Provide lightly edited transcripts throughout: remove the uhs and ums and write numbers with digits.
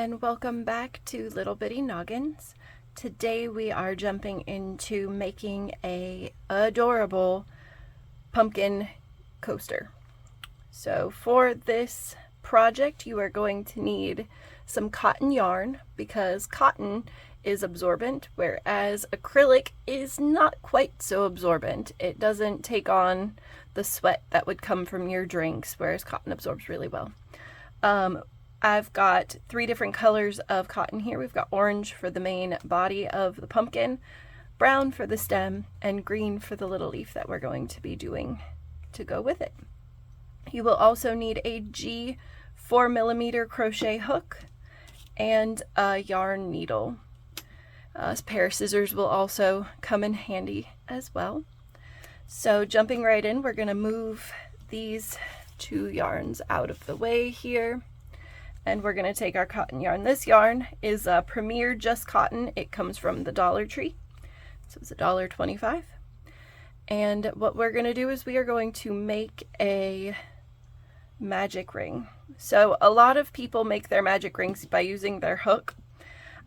and welcome back to Little Bitty Noggins. Today we are jumping into making a adorable pumpkin coaster. So for this project you are going to need some cotton yarn because cotton is absorbent, whereas acrylic is not quite so absorbent. It doesn't take on the sweat that would come from your drinks, whereas cotton absorbs really well. I've got 3 different colors of cotton here. We've got orange for the main body of the pumpkin, brown for the stem, and green for the little leaf that we're going to be doing to go with it. You will also need a G 4mm crochet hook and a yarn needle. A pair of scissors will also come in handy as well. So jumping right in, we're going to move these 2 yarns out of the way here. And we're going to take our cotton yarn. This yarn is Premier Just Cotton. It comes from the Dollar Tree. So it's $1.25. And what we're going to do is we are going to make a magic ring. So a lot of people make their magic rings by using their hook.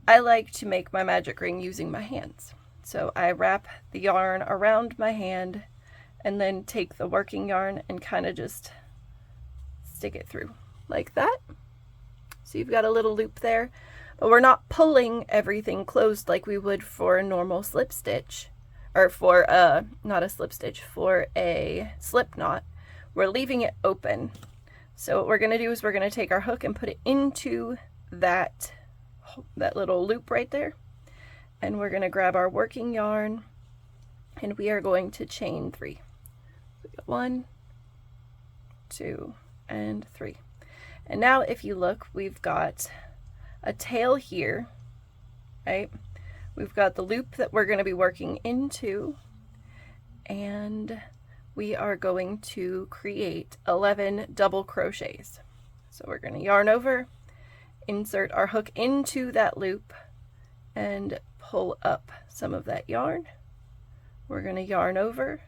I like to make my magic ring using my hands. So I wrap the yarn around my hand and then take the working yarn and kind of just stick it through like that. So you've got a little loop there, but we're not pulling everything closed like we would for a normal slip stitch, or for not a slip stitch, for a slip knot. We're leaving it open. So what we're going to do is we're going to take our hook and put it into that little loop right there, and we're going to grab our working yarn and we are going to chain 3. We got 1, 2, and 3. And now if you look, we've got a tail here, right? We've got the loop that we're going to be working into, and we are going to create 11 double crochets. So we're going to yarn over, insert our hook into that loop, and pull up some of that yarn. We're going to yarn over,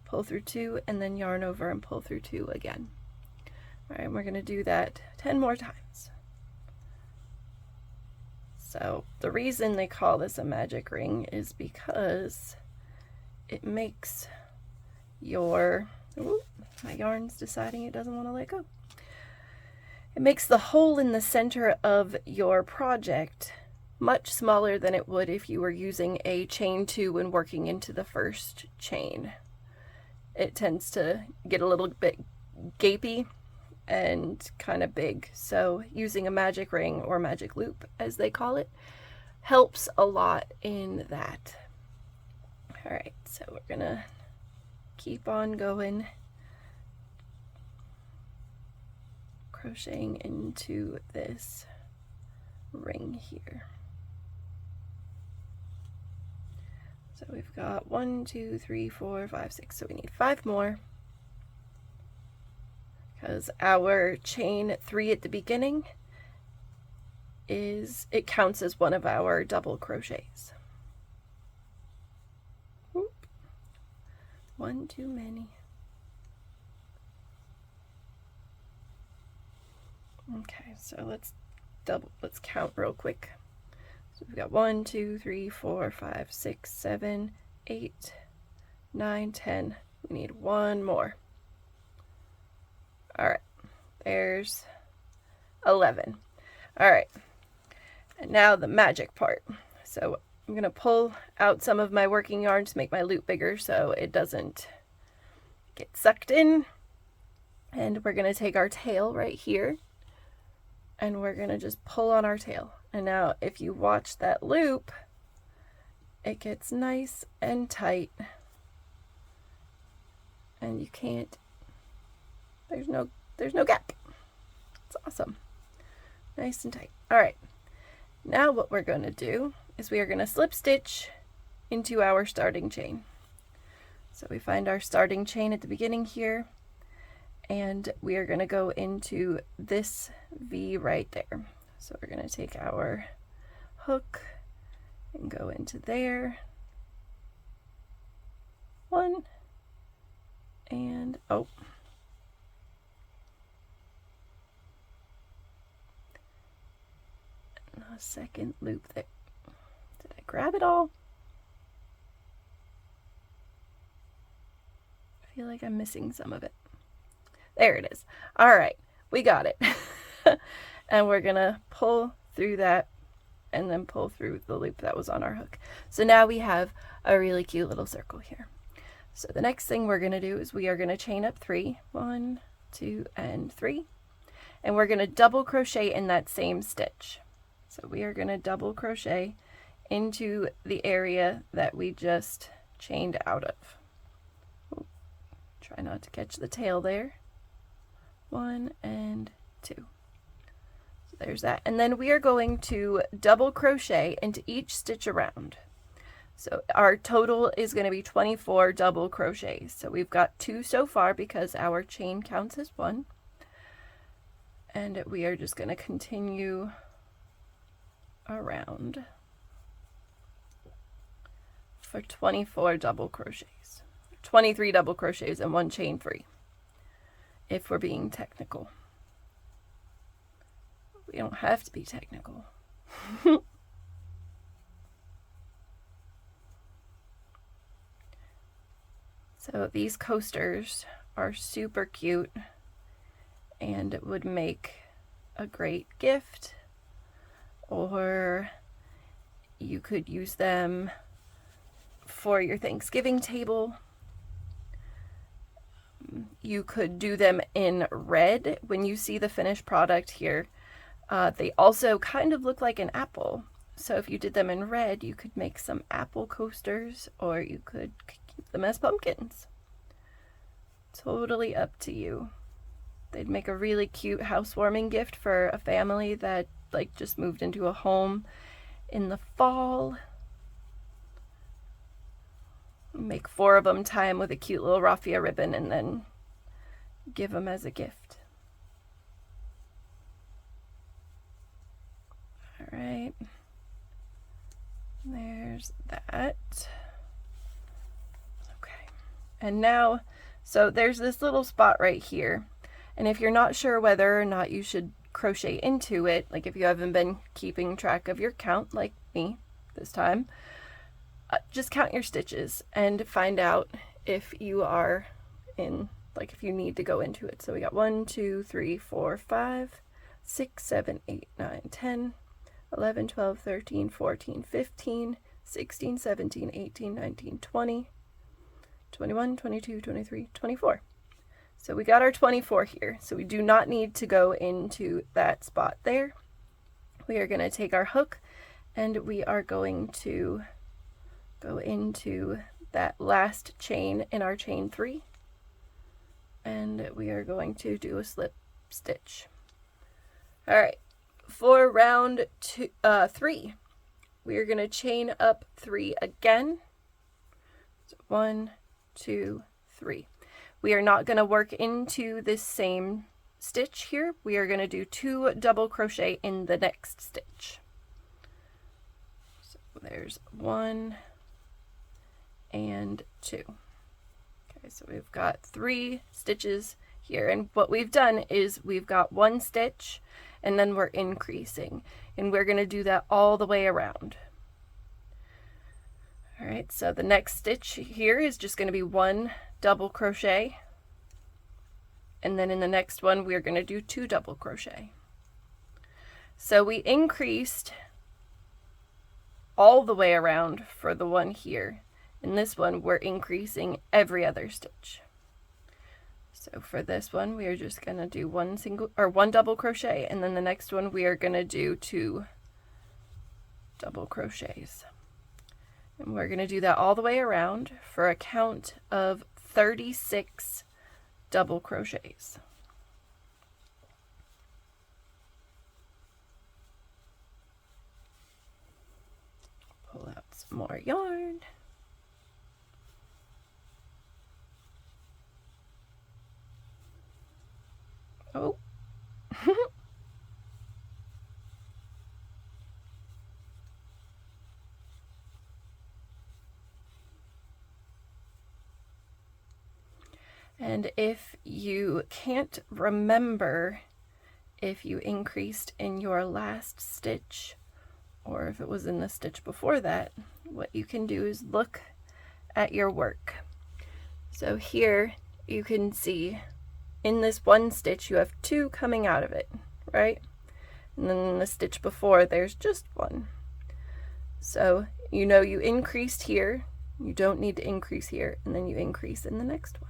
pull through 2, and then yarn over and pull through 2 again. Alright, we're going to do that 10 more times. So the reason they call this a magic ring is because it makes your, my yarn's deciding it doesn't want to let go. It makes the hole in the center of your project much smaller than it would if you were using a chain 2 when working into the first chain. It tends to get a little bit gapey and kind of big, so using a magic ring, or magic loop as they call it, helps a lot in that. Alright, so we're gonna keep on going, crocheting into this ring here. So we've got 1, 2, 3, 4, 5, 6, so we need 5 more, because our chain 3 at the beginning it counts as one of our double crochets. Oop. 1 too many. Okay, so let's count real quick. So we've got 1, 2, 3, 4, 5, 6, 7, 8, 9, 10. We need 1 more. Alright, there's 11. Alright, and now the magic part. So I'm going to pull out some of my working yarn to make my loop bigger so it doesn't get sucked in. And we're going to take our tail right here, and we're going to just pull on our tail. And now if you watch that loop, it gets nice and tight, and you can't, there's no gap. It's awesome. Nice and tight. Alright, now what we're going to do is we are going to slip stitch into our starting chain. So we find our starting chain at the beginning here, and we are going to go into this V right there. So we're going to take our hook and go into there. 1, and a second loop there. Did I grab it all? I feel like I'm missing some of it. There it is. All right, we got it. And we're gonna pull through that and then pull through the loop that was on our hook. So now we have a really cute little circle here. So the next thing we're gonna do is we are gonna chain up 3, 1, 2, and 3, and we're gonna double crochet in that same stitch. So we are gonna double crochet into the area that we just chained out of. Ooh, try not to catch the tail there. 1 and 2. So there's that. And then we are going to double crochet into each stitch around. So our total is going to be 24 double crochets. So we've got 2 so far because our chain counts as 1. And we are just going to continue around for 24 double crochets. 23 double crochets and 1 chain free, if we're being technical. We don't have to be technical. So these coasters are super cute and it would make a great gift, or you could use them for your Thanksgiving table. You could do them in red. When you see the finished product here, they also kind of look like an apple. So if you did them in red, you could make some apple coasters, or you could keep them as pumpkins. Totally up to you. They'd make a really cute housewarming gift for a family that like just moved into a home in the fall. Make 4 of them, tie them with a cute little raffia ribbon, and then give them as a gift. All right. There's that. Okay. And now, so there's this little spot right here. And if you're not sure whether or not you should crochet into it, like if you haven't been keeping track of your count like me this time, just count your stitches and find out if you are in, like if you need to go into it. So we got 1, 2, 3, 4, 5, 6, 7, 8, 9, 10, 11, 12, 13, 14, 15, 16, 17, 18, 19, 20, 21, 22, 23, 24. So we got our 24 here. So we do not need to go into that spot there. We are going to take our hook and we are going to go into that last chain in our chain 3, and we are going to do a slip stitch. All right, for round 3, we are going to chain up 3 again. So 1, 2, 3. We are not going to work into this same stitch here. We are going to do 2 double crochet in the next stitch. So there's 1 and 2. Okay, so we've got 3 stitches here, and what we've done is we've got 1 stitch and then we're increasing, and we're going to do that all the way around. All right, so the next stitch here is just going to be 1 double crochet, and then in the next one we're going to do 2 double crochet. So we increased all the way around for the one here. In this one, we're increasing every other stitch. So for this one, we are just going to do 1 double crochet, and then the next one we are going to do 2 double crochets. And we're going to do that all the way around for a count of 36 double crochets. Pull out some more yarn. Oh. And if you can't remember if you increased in your last stitch or if it was in the stitch before that, what you can do is look at your work. So here you can see in this one stitch you have 2 coming out of it, right? And then in the stitch before there's just 1. So you know you increased here, you don't need to increase here, and then you increase in the next one.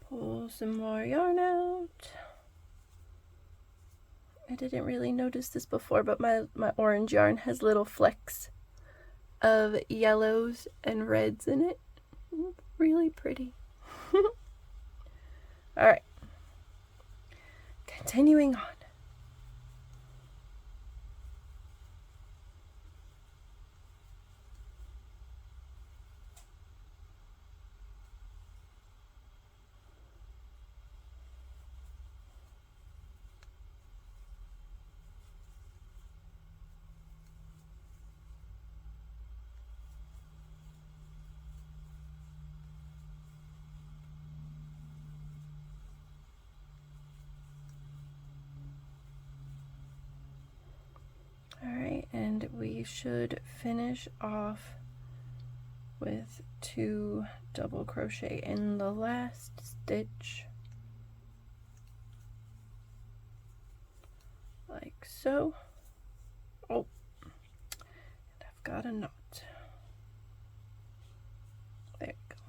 Pull some more yarn out. I didn't really notice this before, but my orange yarn has little flecks of yellows and reds in it. Really pretty. Alright, continuing on. Alright, and we should finish off with 2 double crochet in the last stitch, like so. Oh, and I've got a knot. There we go.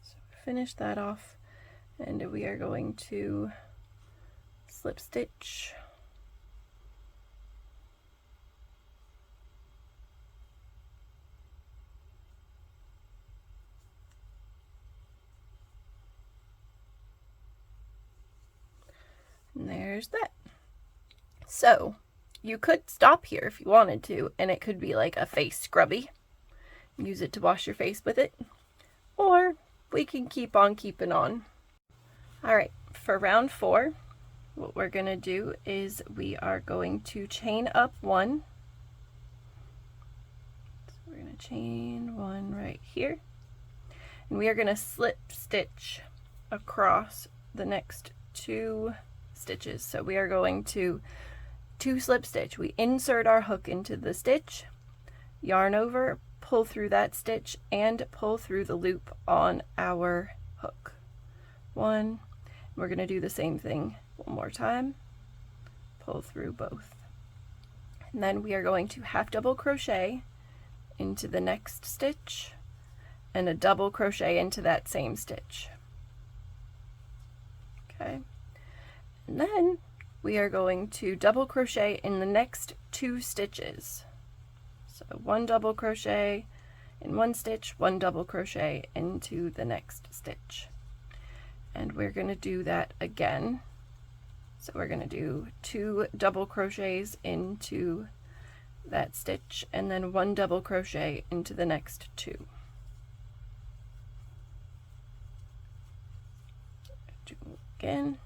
So finish that off, and we are going to slip stitch. And there's that. So you could stop here if you wanted to, and it could be like a face scrubby. Use it to wash your face with it. Or we can keep on keeping on. Alright, for round 4, what we're going to do is we are going to chain up 1. So we're going to chain 1 right here. And we are going to slip stitch across the next 2 stitches. So we are going to 2 slip stitch. We insert our hook into the stitch, yarn over, pull through that stitch, and pull through the loop on our hook. 1. We're going to do the same thing one more time. Pull through both. And then we are going to half double crochet into the next stitch and a double crochet into that same stitch. Okay. And then we are going to double crochet in the next 2 stitches. So 1 double crochet in 1 stitch, 1 double crochet into the next stitch. And we're going to do that again. So we're going to do 2 double crochets into that stitch and then 1 double crochet into the next 2. Do again.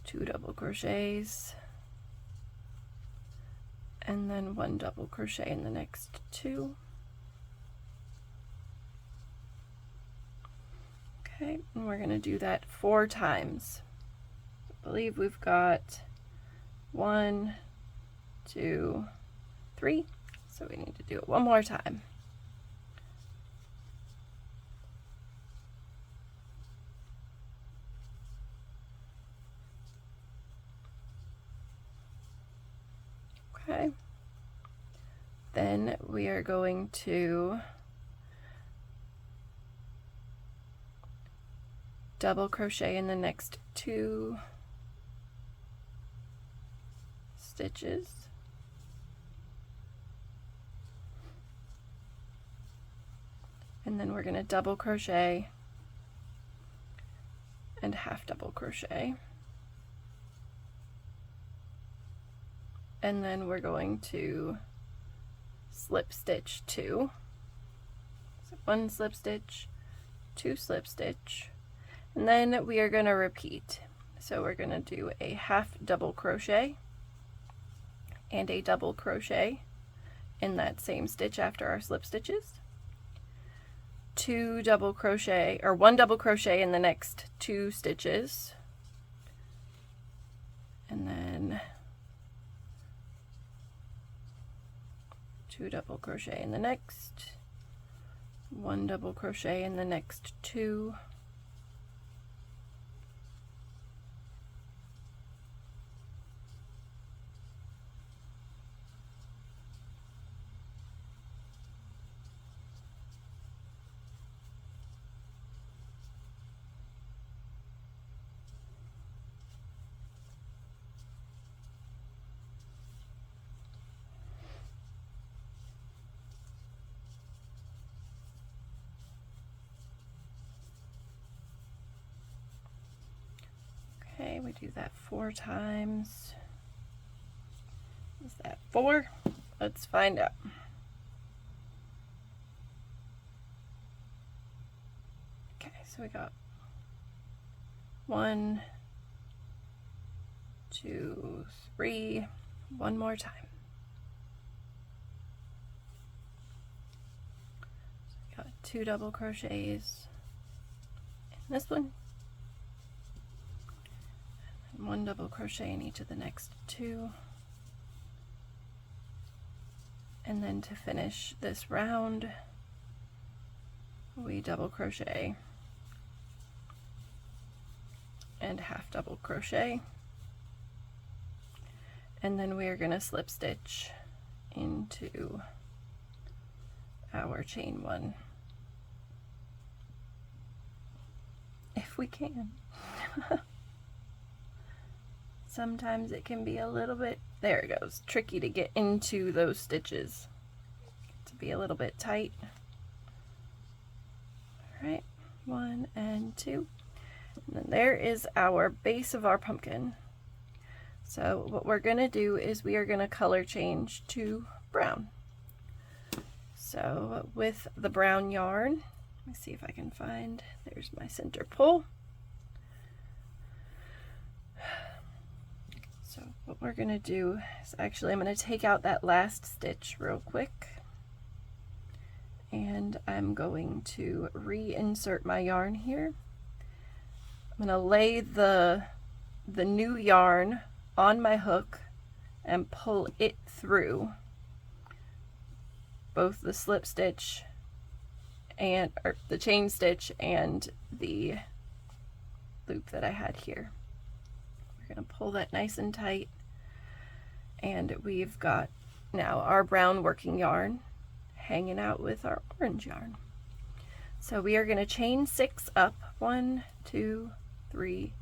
2 double crochets and then 1 double crochet in the next 2. Okay, and we're going to do that 4 times. I believe we've got 1, 2, 3, so we need to do it one more time. Okay, then we are going to double crochet in the next 2 stitches. And then we're going to double crochet and half double crochet. And then we're going to slip stitch 2, so 1 slip stitch, 2 slip stitch, and then we are going to repeat. So we're going to do a half double crochet and a double crochet in that same stitch after our slip stitches, 2 double crochet, or 1 double crochet in the next 2 stitches, and then 2 double crochet in the next, 1 double crochet in the next 2, okay, we do that 4 times. Is that 4? Let's find out. Okay, so we got 1, 2, 3, 1 more time. So we got 2 double crochets in this one, 1 double crochet in each of the next 2, and then to finish this round we double crochet and half double crochet, and then we are going to slip stitch into our chain 1 if we can. Sometimes it can be a little bit, there it goes, tricky to get into those stitches, to be a little bit tight. All right, 1 and 2, and then there is our base of our pumpkin. So what we're going to do is we are going to color change to brown. So with the brown yarn, let me see if I can find, there's my center pull. So what we're going to do is actually I'm going to take out that last stitch real quick, and I'm going to reinsert my yarn here. I'm going to lay the new yarn on my hook and pull it through both the slip stitch and the chain stitch and the loop that I had here. We're going to pull that nice and tight, and we've got now our brown working yarn hanging out with our orange yarn. So we are going to chain 6 up, 1, 2, 3,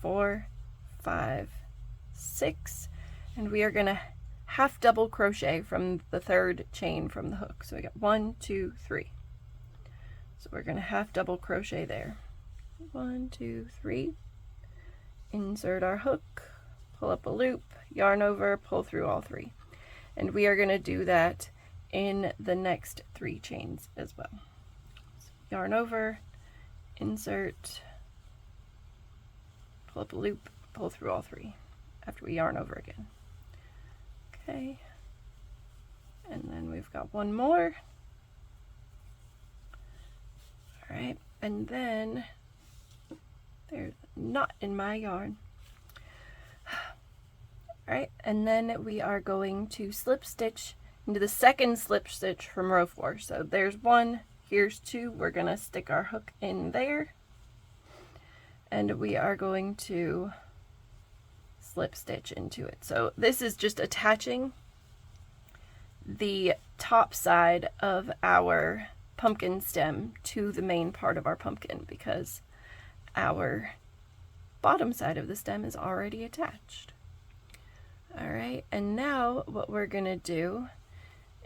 4, 5, 6, and we are going to half double crochet from the 3rd chain from the hook. So we got 1, 2, 3. So we're going to half double crochet there. 1, 2, 3. Insert our hook, pull up a loop, yarn over, pull through all 3. And we are going to do that in the next 3 chains as well. So yarn over, insert, pull up a loop, pull through all 3 after we yarn over again. Okay, and then we've got 1 more. All right, and then there's a knot in my yarn. All right, and then we are going to slip stitch into the 2nd slip stitch from row 4. So there's 1, here's 2. We're gonna stick our hook in there, and we are going to slip stitch into it. So this is just attaching the top side of our pumpkin stem to the main part of our pumpkin, because our bottom side of the stem is already attached. All right, and now what we're gonna do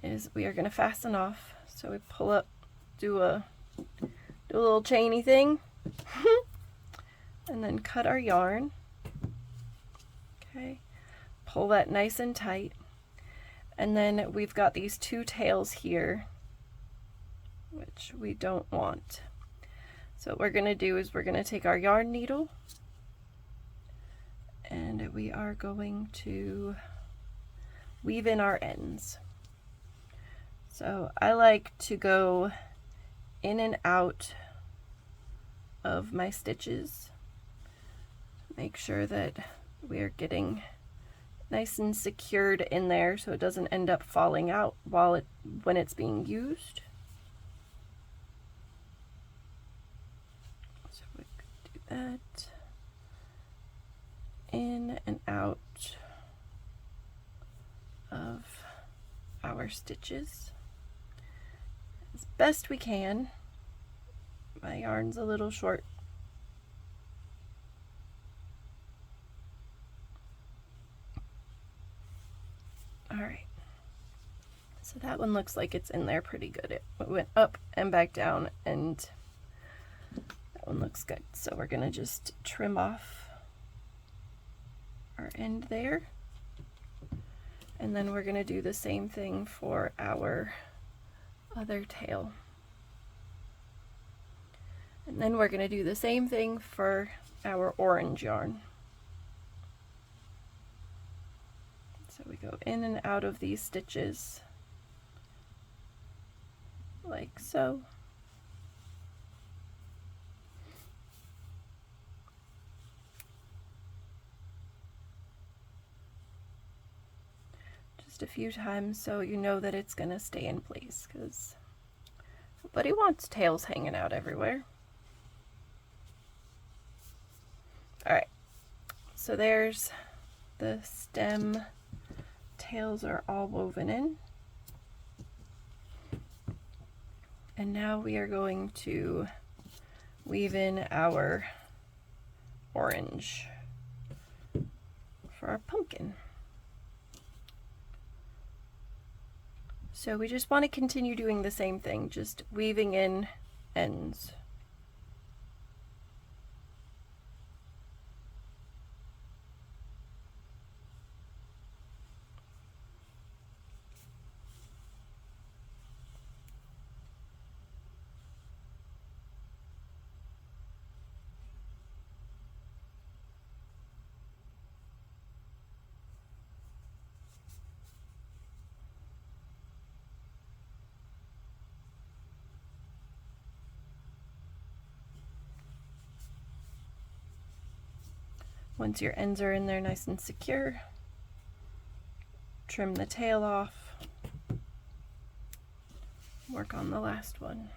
is we are gonna fasten off. So we pull up, do a little chainy thing, and then cut our yarn. Okay, pull that nice and tight, And then we've got these two tails here, which we don't want. So what we're going to do is we're going to take our yarn needle and we are going to weave in our ends. So I like to go in and out of my stitches. Make sure that we are getting nice and secured in there so it doesn't end up falling out when it's being used. So we could do that. In and out of our stitches as best we can. My yarn's a little short. Alright, so that one looks like it's in there pretty good. It went up and back down, and that one looks good. So we're going to just trim off our end there. And then we're going to do the same thing for our other tail. And then we're going to do the same thing for our orange yarn. So we go in and out of these stitches like so. Just a few times so you know that it's going to stay in place, because nobody wants tails hanging out everywhere. Alright, so there's the stem. Tails are all woven in. And now we are going to weave in our orange for our pumpkin. So we just want to continue doing the same thing, just weaving in ends. Once your ends are in there nice and secure, trim the tail off, work on the last one.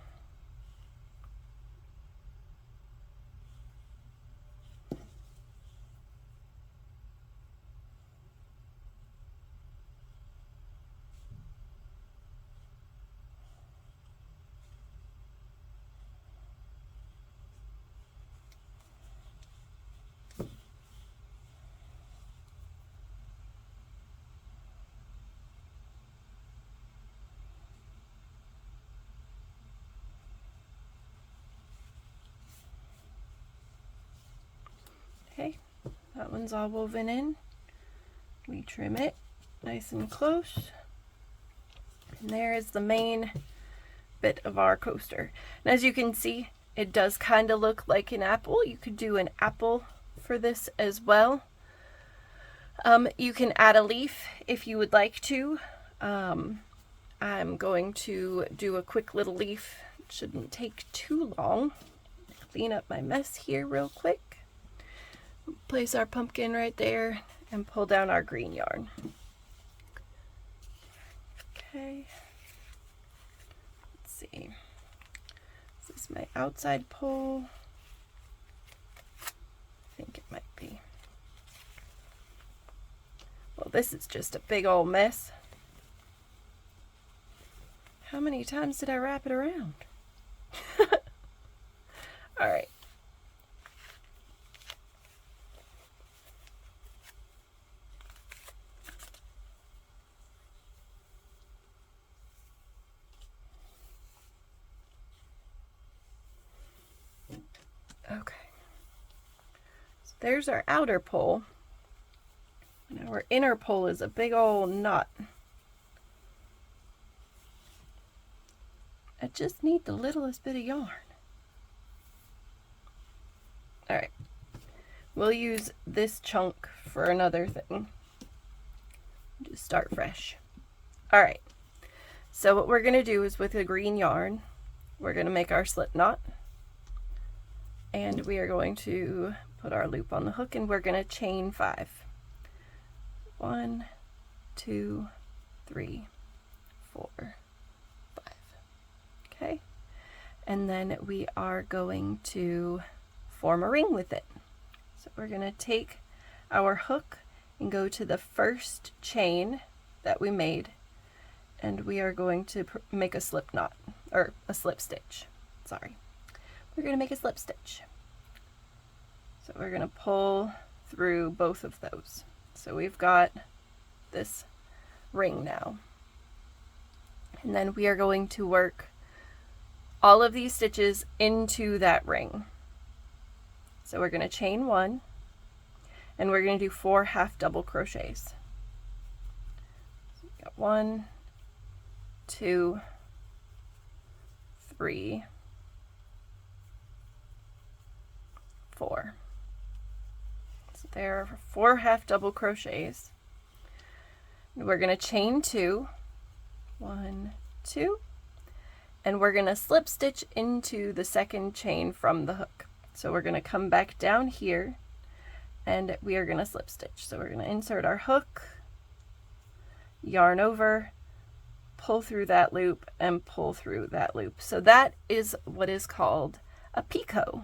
Okay, that one's all woven in. We trim it nice and close. And there is the main bit of our coaster. And as you can see, it does kind of look like an apple. You could do an apple for this as well. You can add a leaf if you would like to. I'm going to do a quick little leaf. It shouldn't take too long. Clean up my mess here real quick. Place our pumpkin right there and pull down our green yarn. Okay. Let's see. Is this my outside pull? I think it might be. Well, this is just a big old mess. How many times did I wrap it around? All right. Okay. So there's our outer pole. And our inner pole is a big old knot. I just need the littlest bit of yarn. All right, we'll use this chunk for another thing. Just start fresh. All right, so what we're gonna do is with the green yarn, we're gonna make our slip knot, and we are going to put our loop on the hook, and we're gonna chain 5. 1, 2, 3, 4, 5. Okay, and then we are going to form a ring with it. So we're going to take our hook and go to the first chain that we made, and we are going to make a slip knot, or a slip stitch. Sorry, we're going to make a slip stitch. So we're going to pull through both of those. So we've got this ring now, and then we are going to work all of these stitches into that ring. So we're going to chain 1, and we're going to do 4 half double crochets. So we got 1, 2, 3, 4. So there are 4 half double crochets. And we're going to chain 2, 1, 2, and we're going to slip stitch into the second chain from the hook. So we're going to come back down here, and we are going to slip stitch. So we're going to insert our hook, yarn over, pull through that loop, and pull through that loop. So that is what is called a picot.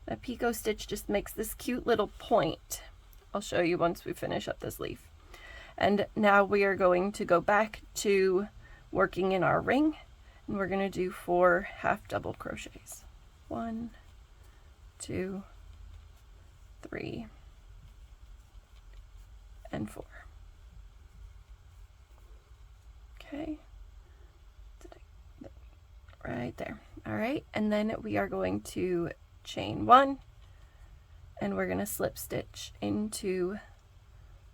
A picot stitch just makes this cute little point. I'll show you once we finish up this leaf. And now we are going to go back to working in our ring, and we're going to do 4 half double crochets. 1, 2, 3, and 4. Okay, right there. All right, and then we are going to chain 1, and we're going to slip stitch into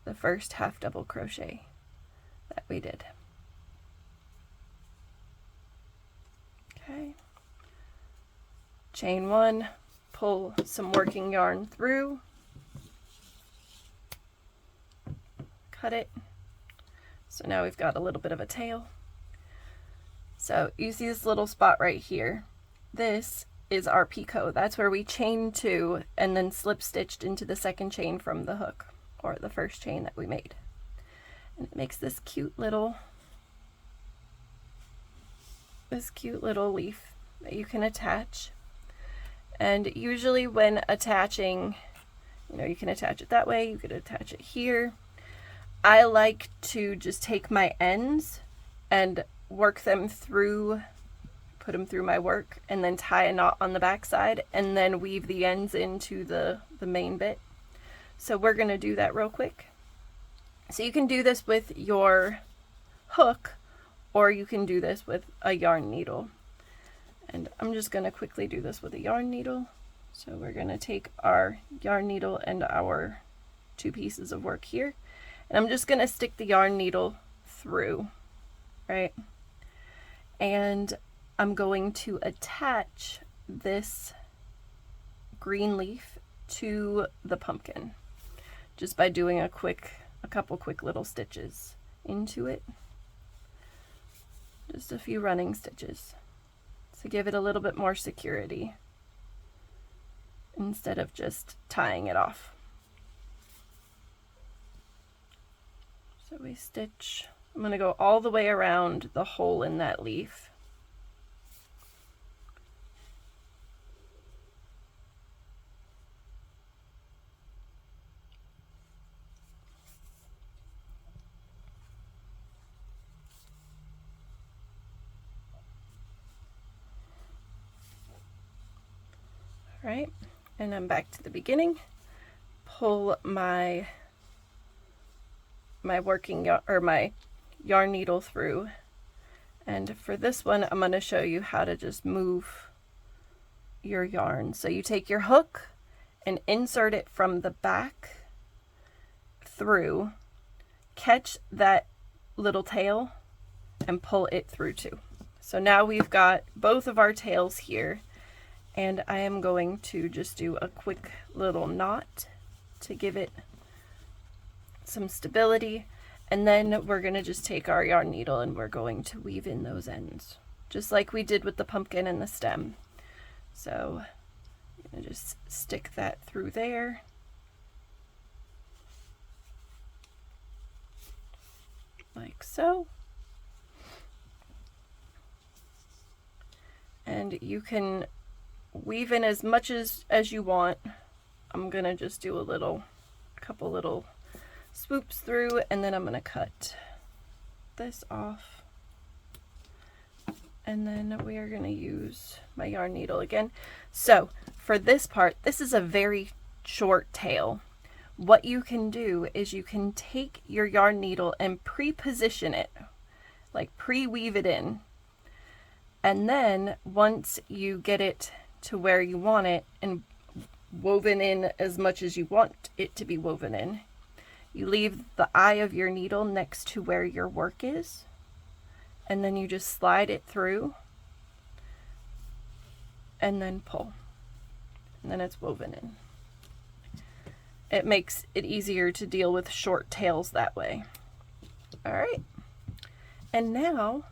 the first half double crochet that we did. Okay, chain 1, pull some working yarn through, cut it. So now we've got a little bit of a tail. So you see this little spot right here. This is our picot. That's where we chain 2 and then slip stitched into the second chain from the hook, or the first chain that we made. And it makes this cute little leaf that you can attach. And usually when attaching, you can attach it that way, you could attach it here. I like to just take my ends and work them through, put them through my work, and then tie a knot on the back side, and then weave the ends into the main bit. So we're going to do that real quick. So you can do this with your hook, or you can do this with a yarn needle. And I'm just going to quickly do this with a yarn needle. So we're going to take our yarn needle and our 2 pieces of work here, and I'm just going to stick the yarn needle through, right? And I'm going to attach this green leaf to the pumpkin just by doing a couple quick little stitches into it. Just a few running stitches to give it a little bit more security instead of just tying it off. So we stitch, I'm going to go all the way around the hole in that leaf. Right, and I'm back to the beginning. Pull my working or my yarn needle through, and for this one I'm going to show you how to just move your yarn. So you take your hook and insert it from the back through, catch that little tail and pull it through too. So now we've got both of our tails here, and I am going to just do a quick little knot to give it some stability, and then we're going to just take our yarn needle and we're going to weave in those ends, just like we did with the pumpkin and the stem. So I'm going to just stick that through there. Like so. And you can weave in as much as you want. I'm going to just do a couple little swoops through, and then I'm going to cut this off. And then we are going to use my yarn needle again. So for this part, this is a very short tail. What you can do is you can take your yarn needle and pre-position it, like pre-weave it in. And then once you get it to where you want it and woven in as much as you want it to be woven in, you leave the eye of your needle next to where your work is, and then you just slide it through and then pull, and then it's woven in. It makes it easier to deal with short tails that way. All right, and now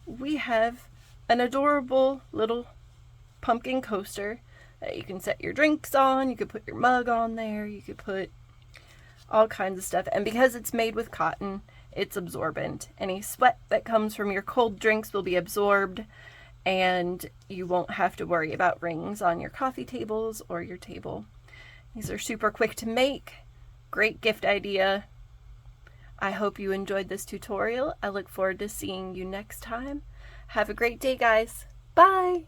we have an adorable little pumpkin coaster that you can set your drinks on. You could put your mug on there, you could put all kinds of stuff, and because it's made with cotton, it's absorbent. Any sweat that comes from your cold drinks will be absorbed, and you won't have to worry about rings on your coffee tables or your table. These are super quick to make. Great gift idea. I hope you enjoyed this tutorial. I look forward to seeing you next time. Have a great day, guys. Bye!